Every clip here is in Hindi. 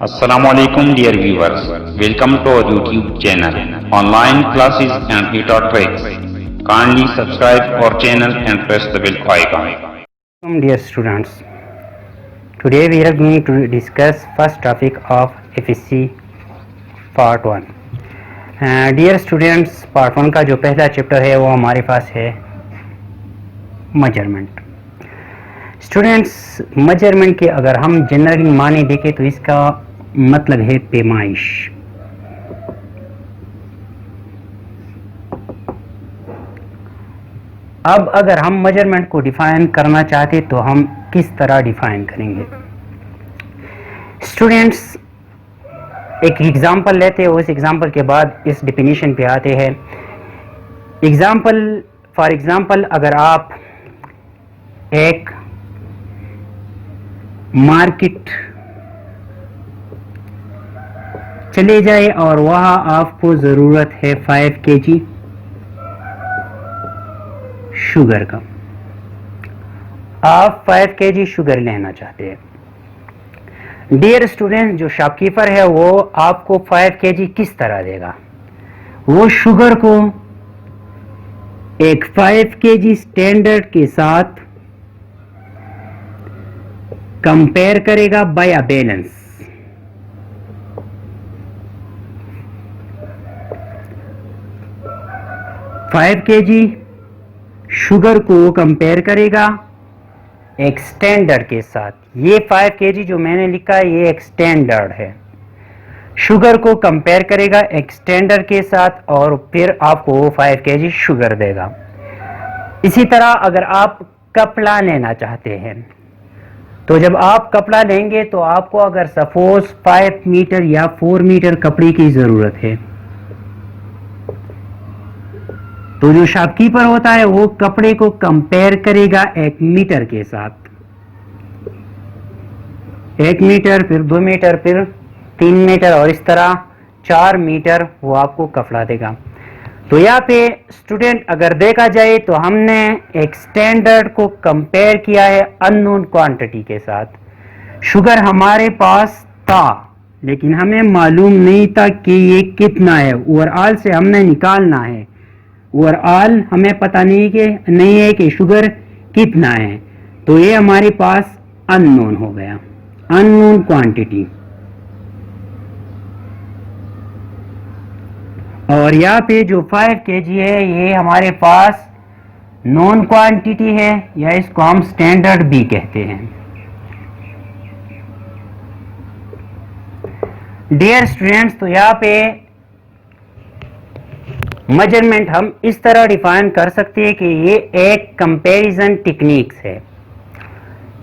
Assalamualaikum dear viewers. Welcome to our YouTube channel. Online classes and tutor tricks. Kindly subscribe our channel and press the bell icon. Welcome dear students. Today we are going to discuss first topic of FSC part 1. Dear students, part 1 का जो पहला चैप्टर है वो हमारे पास है मेजरमेंट. स्टूडेंट्स, मेजरमेंट के अगर हम जनरली माने देखें तो इसका मतलब है पैमाइश. अब अगर हम मेजरमेंट को डिफाइन करना चाहते तो हम किस तरह डिफाइन करेंगे? स्टूडेंट्स, एक एग्जांपल लेते हैं, उस एग्जांपल के बाद इस डेफिनेशन पे आते हैं. फॉर एग्जांपल अगर आप एक मार्केट चले जाए और वहां आपको जरूरत है 5 kg शुगर का. आप 5 kg शुगर लेना चाहते हैं. डियर स्टूडेंट, जो शॉपकीपर है वो आपको 5 kg किस तरह देगा? वो शुगर को एक 5 kg स्टैंडर्ड के साथ कंपेयर करेगा by a balance. Five kg sugar को कंपेयर करेगा एक स्टैंडर्ड के साथ. ये 5 kg जो मैंने लिखा है ये एक स्टैंडर्ड है. शुगर को कंपेयर करेगा एक स्टैंडर्ड के साथ और फिर आपको 5 kg शुगर देगा. इसी तरह अगर आप कपड़ा लेना चाहते हैं तो जब आप कपड़ा लेंगे तो आपको अगर सपोज 5 मीटर या 4 मीटर कपड़े की जरूरत है तो जो शॉपकीपर होता है वो कपड़े को कंपेयर करेगा 1 मीटर के साथ. 1 मीटर, फिर 2 मीटर, फिर 3 मीटर और इस तरह 4 मीटर वो आपको कपड़ा देगा. तो यहाँ पे स्टूडेंट अगर देखा जाए तो हमने एक स्टैंडर्ड को कंपेयर किया है अननोन क्वांटिटी के साथ. शुगर हमारे पास था लेकिन हमें मालूम नहीं था कि ये कितना है. ओवरऑल से हमने निकालना है. ओवरऑल हमें पता नहीं है कि शुगर कितना है. तो ये हमारे पास अननोन हो गया, अननोन क्वांटिटी. और यहाँ पे जो 5 kg है ये हमारे पास नॉन क्वांटिटी है या इसको हम स्टैंडर्ड भी कहते हैं. डियर स्टूडेंट्स, तो यहाँ पे मेजरमेंट हम इस तरह डिफाइन कर सकते हैं कि ये एक कंपैरिजन टेक्निक्स है.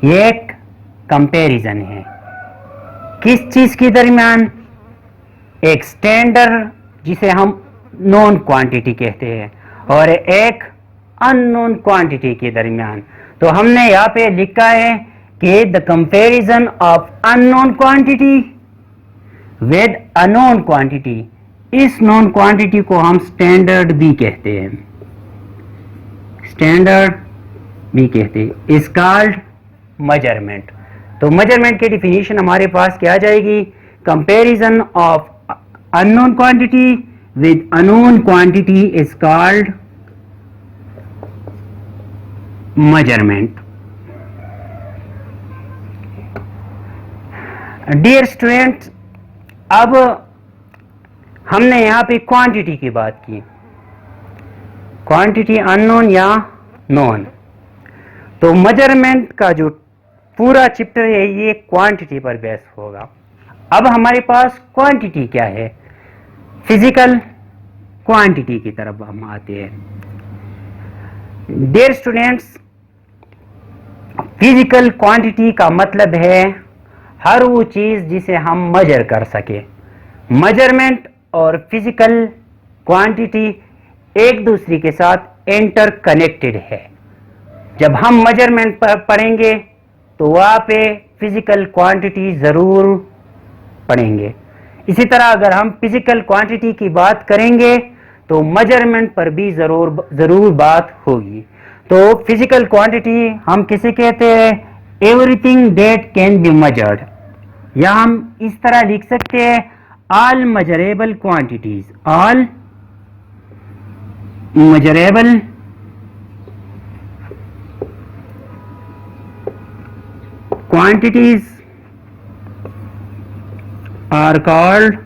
ये एक कंपैरिजन है किस चीज के दरमियान? एक स्टैंडर्ड जिसे हम नॉन क्वांटिटी कहते हैं और एक अननोन क्वांटिटी के दरमियान. तो हमने यहाँ पे लिखा है कि the comparison of unknown quantity with unknown quantity, इस नॉन क्वांटिटी को हम स्टैंडर्ड भी कहते हैं. स्टैंडर्ड भी कहते हैं. Is called measurement. तो मेजरमेंट की डिफिनीशन हमारे पास क्या आ जाएगी? Comparison of unknown quantity with unknown quantity is called measurement. Dear students, अब हमने यहाँ पे क्वांटिटी की बात की. क्वांटिटी अननोन या नॉन. तो मेजरमेंट का जो पूरा चैप्टर है ये क्वांटिटी पर बेस होगा. अब हमारे पास क्वांटिटी क्या है? फिजिकल क्वांटिटी की तरफ हम आते हैं. डियर स्टूडेंट्स, फिजिकल क्वांटिटी का मतलब है हर वो चीज जिसे हम मेजर कर सके. मेजरमेंट और फिजिकल क्वांटिटी एक दूसरे के साथ इंटर कनेक्टेड है. जब हम मेजरमेंट पर पढ़ेंगे तो वहां पे फिजिकल क्वांटिटी जरूर पढ़ेंगे. इसी तरह अगर हम फिजिकल क्वांटिटी की बात करेंगे तो मेजरमेंट पर भी जरूर बात होगी. तो फिजिकल क्वांटिटी हम किसे कहते हैं? Everything that can be measured. या हम इस तरह लिख सकते हैं all measurable quantities, all measurable quantities are called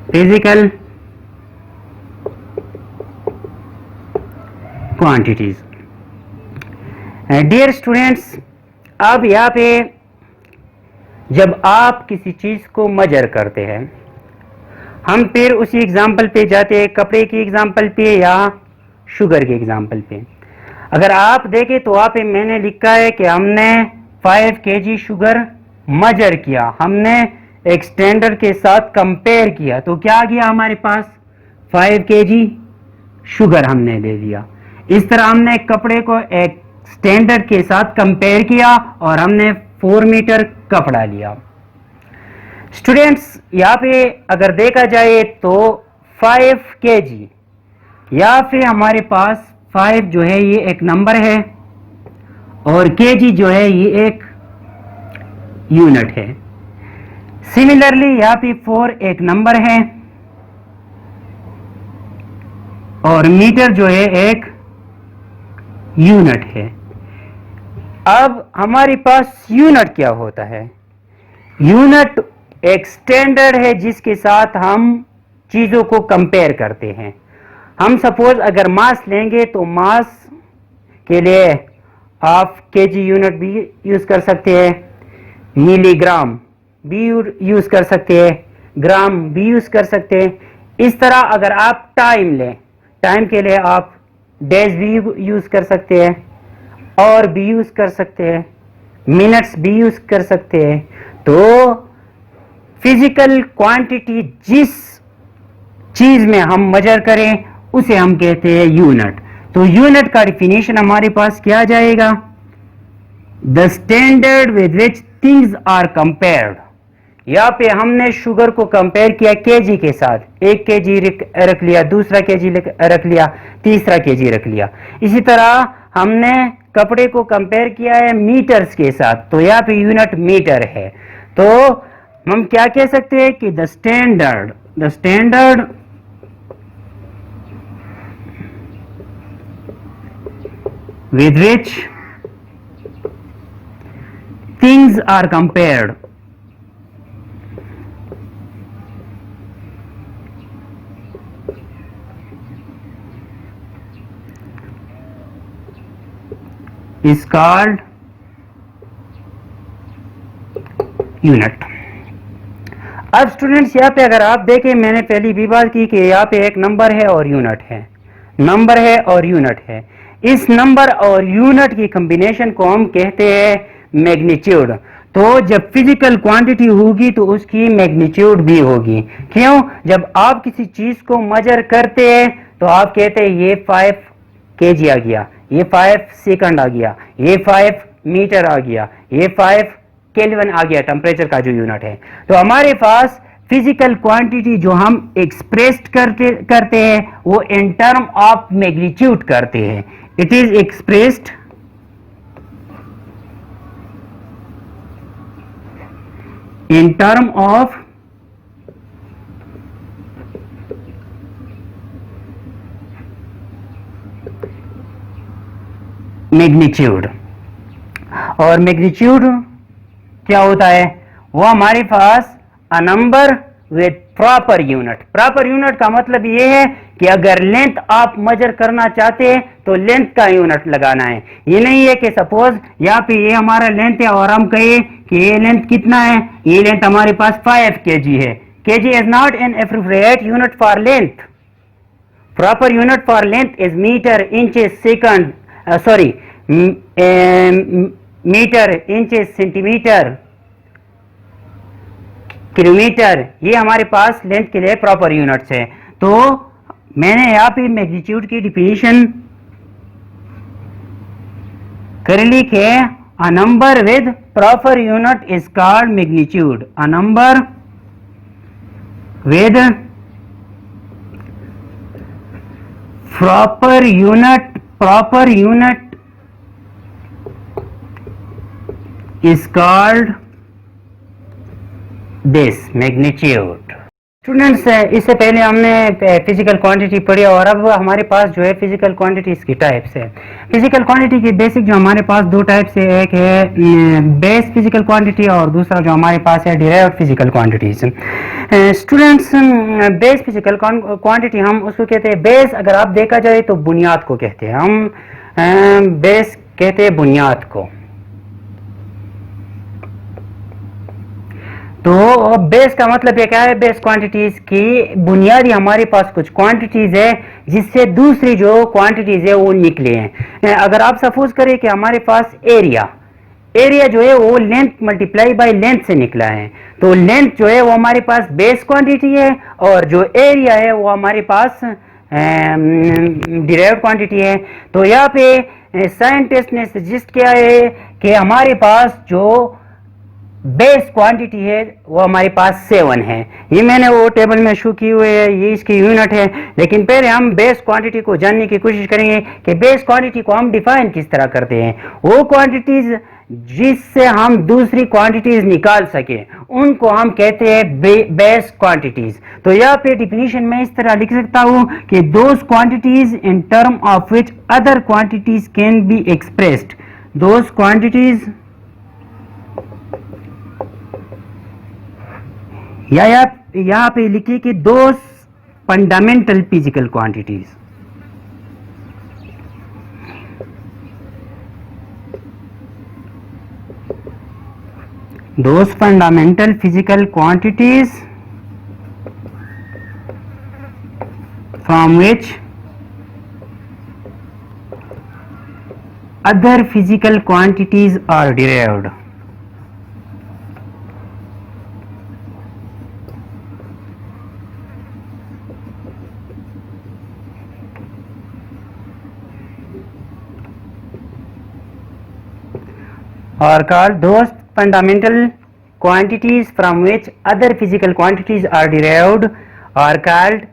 physical quantities. Dear students, अब यहाँ पे जब आप किसी चीज को मेजर करते हैं, हम फिर उसी एग्जाम्पल पे जाते हैं, कपड़े की एग्जाम्पल पे या शुगर के एग्जाम्पल पे। अगर आप देखें तो वहाँ पे मैंने लिखा है कि हमने 5 kg शुगर मेजर किया, हमने एक स्टैंडर्ड के साथ कंपेयर किया, तो क्या आ गया हमारे पास 5 kg शुगर हमने ले लिया। इस तरह हमने कपड़े को एक स्टैंडर्ड के साथ कंपेयर किया और हमने 4 मीटर कपड़ा लिया। स्टूडेंट्स, यहाँ पे अगर देखा जाए तो 5 kg या फिर हमारे पास 5 जो है ये एक नंबर है और kg जो है ये एक यूनिट है। सिमिलरली यहाँ पे 4 एक नंबर है और मीटर जो है एक यूनिट है। अब हमारे पास यूनिट क्या होता है? यूनिट एक स्टैंडर्ड है जिसके साथ हम चीजों को कंपेयर करते हैं। हम सपोज अगर मास लेंगे तो मास के लिए आप केजी यूनिट भी यूज कर सकते हैं, मिलीग्राम भी यूज कर सकते हैं, ग्राम भी यूज कर सकते हैं। इस तरह अगर आप टाइम लें, टाइम के लिए आप डेज भी यूज कर सकते हैं, और भी यूज कर सकते हैं, मिनट्स भी यूज कर सकते हैं। तो फिजिकल क्वांटिटी जिस चीज में हम मेजर करें उसे हम कहते हैं यूनिट। तो यूनिट का डिफिनेशन हमारे पास क्या आ जाएगा? The standard with which things are compared. यहाँ पे हमने शुगर को कंपेयर किया केजी के साथ, 1 kg रख लिया, दूसरा केजी रख लिया, तीसरा केजी रख लिया। इसी तरह हमने कपड़े को कंपेयर किया है मीटर्स के साथ, तो यहाँ पे यूनिट मीटर है। तो हम क्या कह सकते हैं कि the standard with which things are compared is called unit। अब स्टूडेंट्स यहाँ पे अगर आप देखें, मैंने पहली भी बात की कि यहाँ पे एक नंबर है और यूनिट है, नंबर है और यूनिट है। इस नंबर और यूनिट की कॉम्बिनेशन को हम कहते हैं मैग्नीट्यूड। तो जब फिजिकल क्वांटिटी होगी तो उसकी मैग्नीट्यूड भी होगी। क्यों? जब आप किसी चीज को मेजर करते हैं तो आप कहते हैं ये 5 kg आ गया, ये 5 सेकंड आ गया, ये 5 मीटर आ गया, ये 5 केल्विन आ गया, टेम्परेचर का जो यूनिट है। तो हमारे पास फिजिकल क्वांटिटी जो हम एक्सप्रेस करते हैं वो इन टर्म ऑफ मैग्नीट्यूड करते हैं। It is expressed in term of magnitude. और मैग्नीट्यूड क्या होता है? वो हमारे पास a number with proper unit. Proper unit का मतलब ये है कि अगर लेंथ आप मेजर करना चाहते हैं तो लेंथ का यूनिट लगाना है। ये नहीं है कि सपोज यहाँ पे ये हमारा लेंथ है और हम कहें कि ये लेंथ कितना है, ये लेंथ हमारे पास 5 kg है। kg is not an appropriate unit for length. Proper unit for length is meter, inches, second, metre, inches, centimetre, kilometre. ये हमारे पास लेंथ के लिए प्रॉपर यूनिट्स है। तो मैंने यहाँ पे मैग्नीट्यूड की डिफिनेशन कर लिखी है, अ number with proper unit is called magnitude. A number with proper unit is called this magnitude. Students, इससे पहले हमने फिजिकल क्वांटिटी पढ़ी और अब हमारे पास जो है फिजिकल क्वांटिटीज की टाइप्स है। फिजिकल क्वांटिटी की बेसिक जो हमारे पास दो टाइप्स है, एक है बेस फिजिकल क्वांटिटी और दूसरा जो हमारे पास है derived physical quantities. Students, base physical quantity हम उसको कहते हैं, बेस अगर आप देखा जाए तो बुनियाद को कहते हैं, हम बेस कहते हैं बुनियाद को। तो बेस का मतलब ये क्या है, बेस क्वांटिटीज की बुनियादी हमारे पास कुछ क्वांटिटीज है जिससे दूसरी जो क्वांटिटीज है वो निकले हैं। अगर आप सपोज करें कि हमारे पास एरिया जो है वो लेंथ मल्टीप्लाई बाय लेंथ से निकला है, तो लेंथ जो है वो हमारे पास बेस क्वांटिटी है और जो एरिया है वो हमारे पास डिराइव्ड क्वांटिटी है। तो यहाँ पे साइंटिस्ट ने सजेस्ट किया है कि हमारे पास जो बेस क्वांटिटी है वो हमारे पास 7 है। ये मैंने वो टेबल में शो की हुई है, ये इसकी यूनिट है। लेकिन पहले हम बेस क्वांटिटी को जानने की कोशिश करेंगे कि बेस क्वांटिटी को हम डिफाइन किस तरह करते हैं। वो क्वांटिटीज जिससे हम दूसरी क्वांटिटीज निकाल सके उनको हम कहते हैं बेस क्वांटिटीज। तो यहाँ पे डिफिनीशन में इस तरह लिख सकता हूँ कि those quantities in term of which other quantities can be expressed, those quantities या यहाँ पे लिखिए कि those fundamental physical quantities, those fundamental physical quantities from which other physical quantities are derived. Are called those fundamental quantities from which other physical quantities are derived are called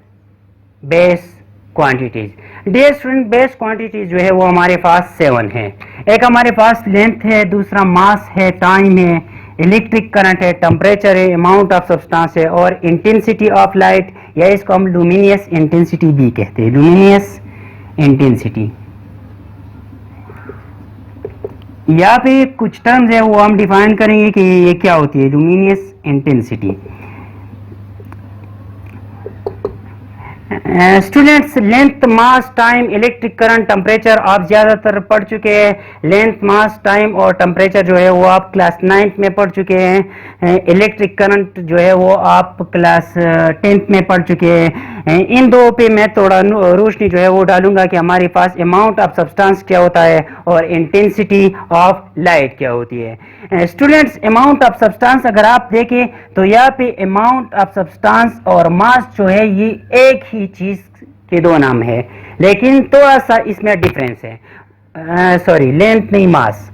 base quantities. Dear student, base quantities जो है वो हमारे पास 7 है। एक हमारे पास लेंथ है, दूसरा मास है, टाइम है, इलेक्ट्रिक करंट है, टेम्परेचर है, अमाउंट ऑफ सब्सटेंस है और इंटेंसिटी ऑफ लाइट, या इसको हम लुमिनियस इंटेंसिटी भी कहते हैं, लुमिनियस इंटेंसिटी। यहाँ पे कुछ टर्म्स है वो हम डिफाइन करेंगे कि ये क्या होती है, लुमिनियस इंटेंसिटी। स्टूडेंट्स, लेंथ, मास, टाइम, इलेक्ट्रिक करंट, टेम्परेचर आप ज्यादातर पढ़ चुके हैं। लेंथ, मास, टाइम और टेम्परेचर जो है वो आप क्लास 9th में पढ़ चुके हैं। इलेक्ट्रिक करंट जो है वो आप क्लास 10th में पढ़ चुके हैं। इन दो पे मैं थोड़ा रोशनी जो है वो डालूंगा कि हमारे पास अमाउंट ऑफ सब्सटेंस क्या होता है और इंटेंसिटी ऑफ लाइट क्या होती है। स्टूडेंट्स, अमाउंट ऑफ सब्सटेंस अगर आप देखें तो यहाँ पे अमाउंट ऑफ सब्सटेंस और मास जो है ये एक ही चीज के दो नाम है, लेकिन थोड़ा सा इसमें डिफरेंस है। सॉरी, लेंथ नहीं, मास।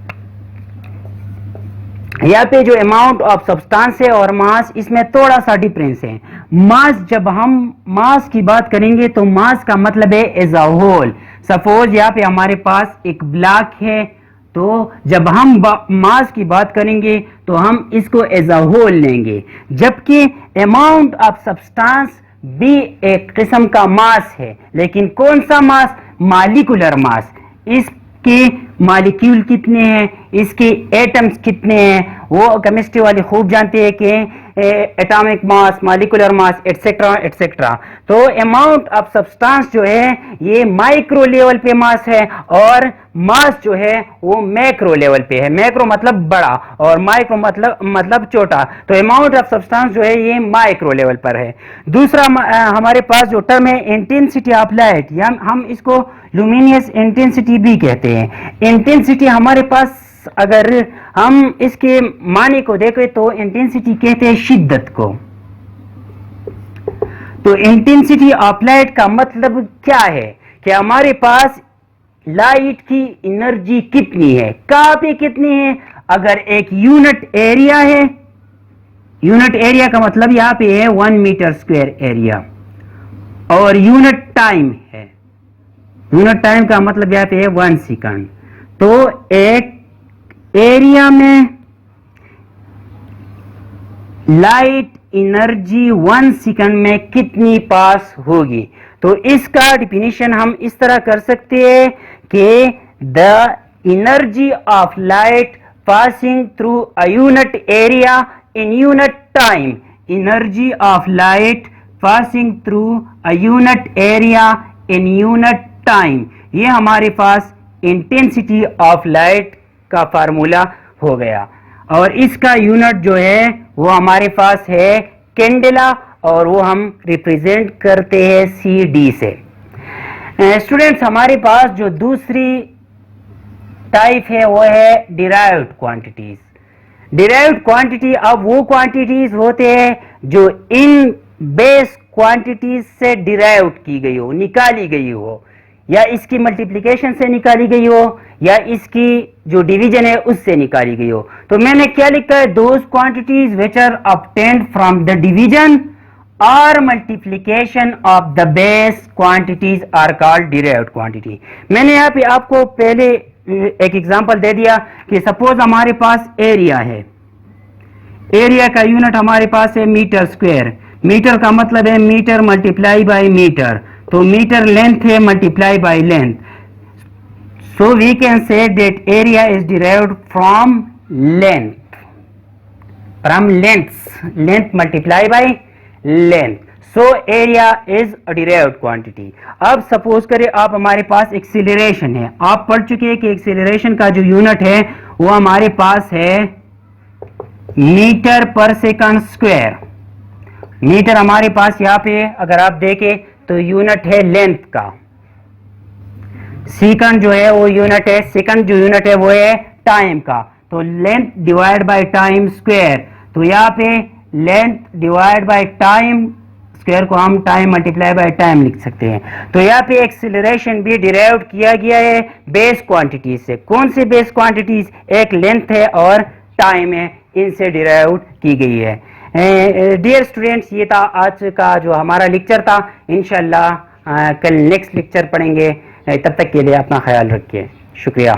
यहाँ पे जो अमाउंट ऑफ सब्सटेंस है और मास, इसमें थोड़ा सा डिफरेंस है। मास, जब हम मास की बात करेंगे तो मास का मतलब है एज अ होल। सपोज यहाँ पे हमारे पास एक ब्लॉक है, तो जब हम मास की बात करेंगे तो हम इसको एज अ होल लेंगे, जबकि अमाउंट ऑफ सब्सटेंस भी एक किस्म का मास है, लेकिन कौन सा मास? Molecular mass. इसके मॉलिक्यूल कितने हैं, इसके एटम्स कितने हैं, वो केमिस्ट्री वाले खूब जानते हैं कि atomic mass, molecular mass, etcetera etcetera. तो अमाउंट ऑफ सब्सटेंस जो है ये माइक्रो लेवल पे मास है और मास जो है वो मैक्रो लेवल पे है। मैक्रो मतलब बड़ा और माइक्रो मतलब छोटा। तो अमाउंट ऑफ सब्सटेंस जो है ये माइक्रो लेवल पर है। दूसरा हमारे पास जो टर्म है इंटेंसिटी ऑफ लाइट, या हम इसको लुमिनियस इंटेंसिटी भी कहते हैं। इंटेंसिटी हमारे पास, अगर हम इसके माने को देखें तो इंटेंसिटी कहते हैं शिद्दत को। तो इंटेंसिटी ऑफ लाइट का मतलब क्या है कि हमारे पास लाइट की एनर्जी कितनी है, कहां पे कितनी है। अगर एक यूनिट एरिया है, यूनिट एरिया का मतलब यहां पे है 1 मीटर स्क्वायर एरिया, और यूनिट टाइम है, यूनिट टाइम का मतलब यहां पे है 1 सेकंड। तो एक एरिया में लाइट एनर्जी 1 सेकंड में कितनी पास होगी। तो इसका डिफिनीशन हम इस तरह कर सकते हैं कि the energy of light passing through a unit area in unit time, energy of light passing through a unit area in unit time, ये हमारे पास इंटेंसिटी ऑफ लाइट का फार्मूला हो गया। और इसका यूनिट जो है वो हमारे पास है कैंडेला, और वो हम रिप्रेजेंट करते हैं CD से। स्टूडेंट्स, हमारे पास जो दूसरी टाइप है वो है डिराइव्ड क्वांटिटीज। डिराइव्ड क्वांटिटी, अब वो क्वांटिटीज होते हैं जो इन बेस क्वांटिटीज से डिराइव की गई हो, निकाली गई हो, या इसकी मल्टीप्लिकेशन से निकाली गई हो, या इसकी जो डिवीजन है उससे निकाली गई हो। तो मैंने क्या लिखा है, those quantities which are obtained from the division और multiplication of the base quantities are called derived quantity. मैंने यहाँ पे आपको पहले एक एग्जांपल दे दिया कि सपोज हमारे पास एरिया है, एरिया का यूनिट हमारे पास है मीटर स्क्वायर। मीटर का मतलब है मीटर मल्टीप्लाई बाय मीटर, तो मीटर लेंथ है multiply by length. So we can say that area is derived from length, from length multiply by length. So area is a derived quantity. अब सपोज करें आप, हमारे पास एक्सीलरेशन है, आप पढ़ चुके हैं कि एक्सीलरेशन का जो यूनिट है वो हमारे पास है मीटर पर सेकंड स्क्वायर। मीटर हमारे पास यहाँ पे अगर आप देखें तो यूनिट है लेंथ का, सेकंड जो है वो यूनिट है, सेकंड जो यूनिट है वो है टाइम का, तो length divide by time square. तो यहाँ पे length divide by time square को हम टाइम मल्टीप्लाई बाय टाइम लिख सकते हैं। तो यहाँ पे एक्सीलरेशन भी डिराइव किया गया है बेस क्वांटिटीज से। कौन से बेस क्वांटिटीज, एक लेंथ है और टाइम है, इनसे डिराइव की गई है। डियर स्टूडेंट्स, ये था आज का जो हमारा लेक्चर था। इंशाल्लाह कल नेक्स्ट लेक्चर पढ़ेंगे। तब तक के लिए अपना ख्याल रखिए। शुक्रिया।